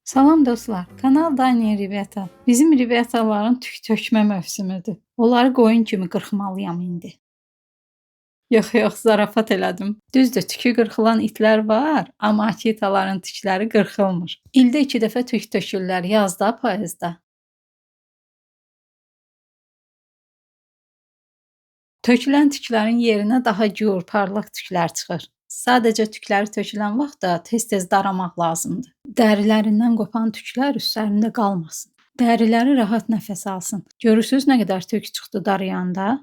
Salam dostlar, Kanal Daniel Riveta. Bizim Rivetaların tük tökmə mövsümüdür. Onları qoyun kimi qırxmalıyam indi. Yox, zarafat elədim. Düzdür, tükü qırxılan itlər var, amma akitaların tükləri qırxılmır. İldə 2 dəfə tük tökürlər, yazda, payızda. Tökülən tüklərin yerinə daha gur, parlaq tüklər çıxır. Sadəcə tükləri tökülən vaxtda tez-tez daramaq lazımdır. Dərilərindən qopan tüklər üstlərində qalmasın. Dəriləri rahat nəfəs alsın. Görürsüz nə qədər tük çıxdı darayanda?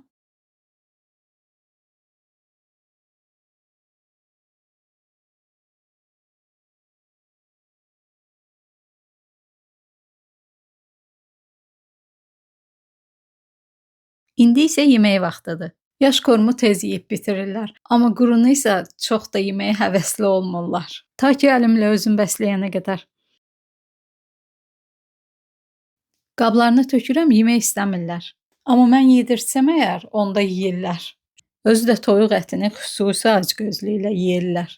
İndi isə yemək vaxtıdır. Yaş qorumu tez yeyib bitirirlər, amma qurunu isə çox da yeməyə həvəsli olmurlar. Ta ki əlimlə özüm bəsləyənə qədər. Qablarına tökürəm, yemək istəmirlər. Amma mən yedirsəm əgər, onda yeyirlər. Özü də toyuq ətini xüsusi acgözlüklə yeyirlər.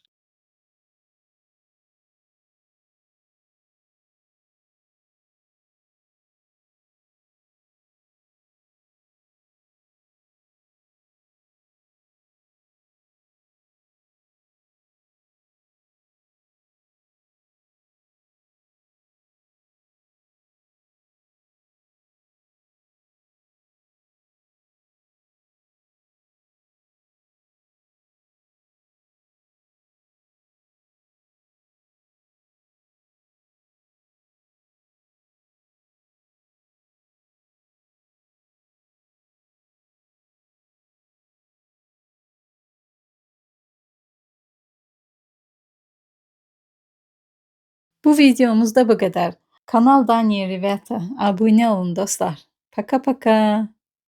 Bu videomuz da bu qədər. Kanal Daniel Riveta. Abunə olun dostlar. Paka paka.